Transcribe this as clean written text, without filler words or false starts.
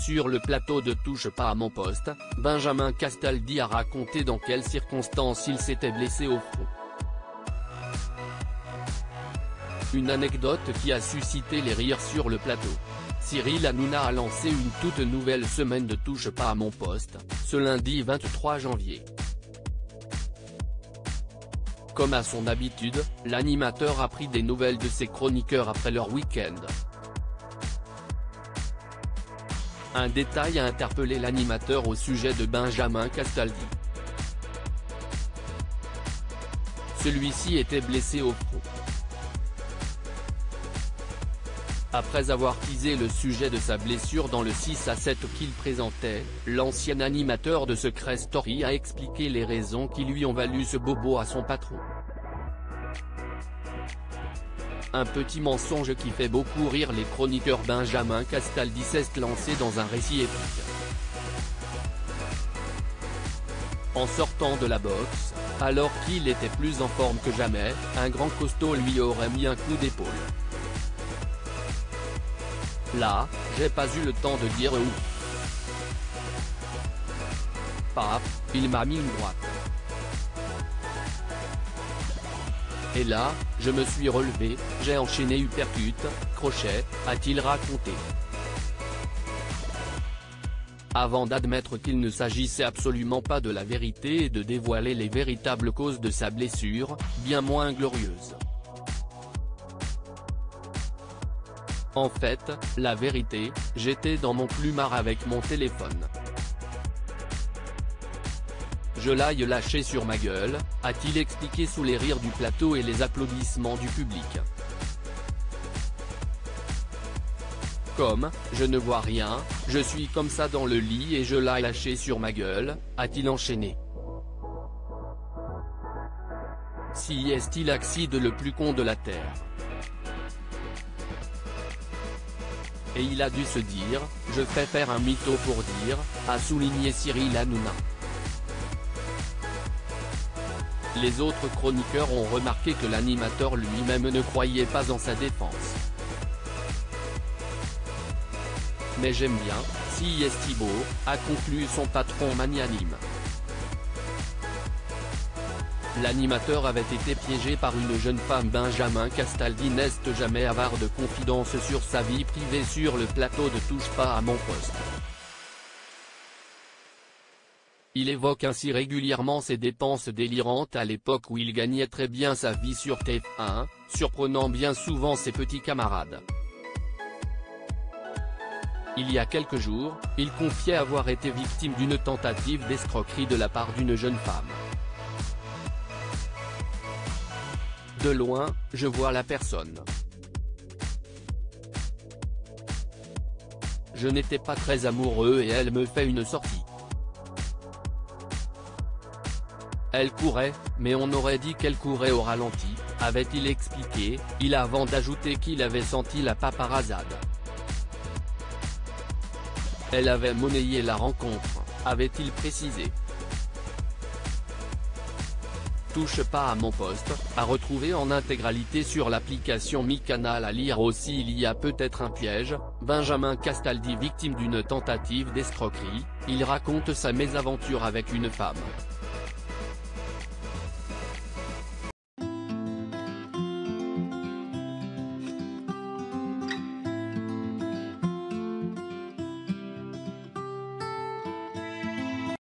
Sur le plateau de Touche pas à mon poste, Benjamin Castaldi a raconté dans quelles circonstances il s'était blessé au front. Une anecdote qui a suscité les rires sur le plateau. Cyril Hanouna a lancé une toute nouvelle semaine de Touche pas à mon poste, ce lundi 23 janvier. Comme à son habitude, l'animateur a pris des nouvelles de ses chroniqueurs après leur week-end. Un détail a interpellé l'animateur au sujet de Benjamin Castaldi. Celui-ci était blessé au front. Après avoir teasé le sujet de sa blessure dans le 6 à 7 qu'il présentait, l'ancien animateur de Secret Story a expliqué les raisons qui lui ont valu ce bobo à son patron. Un petit mensonge qui fait beaucoup rire les chroniqueurs. Benjamin Castaldi s'est lancé dans un récit épique. En sortant de la boxe, alors qu'il était plus en forme que jamais, un grand costaud lui aurait mis un coup d'épaule. Là, j'ai pas eu le temps de dire ouf. Paf, il m'a mis une droite. Et là, je me suis relevé, j'ai enchaîné uppercut, crochet, a-t-il raconté. Avant d'admettre qu'il ne s'agissait absolument pas de la vérité et de dévoiler les véritables causes de sa blessure, bien moins glorieuse. En fait, la vérité, j'étais dans mon plumard avec mon téléphone. Je l'ai lâché sur ma gueule, a-t-il expliqué sous les rires du plateau et les applaudissements du public. Comme, je ne vois rien, je suis comme ça dans le lit et je l'ai lâché sur ma gueule, a-t-il enchaîné. Si est-il acide le plus con de la terre. Et il a dû se dire, je fais faire un mytho pour dire, a souligné Cyril Hanouna. Les autres chroniqueurs ont remarqué que l'animateur lui-même ne croyait pas en sa défense. Mais j'aime bien, si est beau, a conclu son patron magnanime. L'animateur avait été piégé par une jeune femme. Benjamin Castaldi n'est jamais avare de confidences sur sa vie privée sur le plateau de Touche pas à mon poste. Il évoque ainsi régulièrement ses dépenses délirantes à l'époque où il gagnait très bien sa vie sur TF1, surprenant bien souvent ses petits camarades. Il y a quelques jours, il confiait avoir été victime d'une tentative d'escroquerie de la part d'une jeune femme. De loin, je vois la personne. Je n'étais pas très amoureux et elle me fait une sortie. Elle courait, mais on aurait dit qu'elle courait au ralenti, avait-il expliqué, avant d'ajouter qu'il avait senti la paparazade. Elle avait monnayé la rencontre, avait-il précisé. Touche pas à mon poste, à retrouver en intégralité sur l'application MyCanal. À lire aussi il y a peut-être un piège, Benjamin Castaldi victime d'une tentative d'escroquerie, il raconte sa mésaventure avec une femme.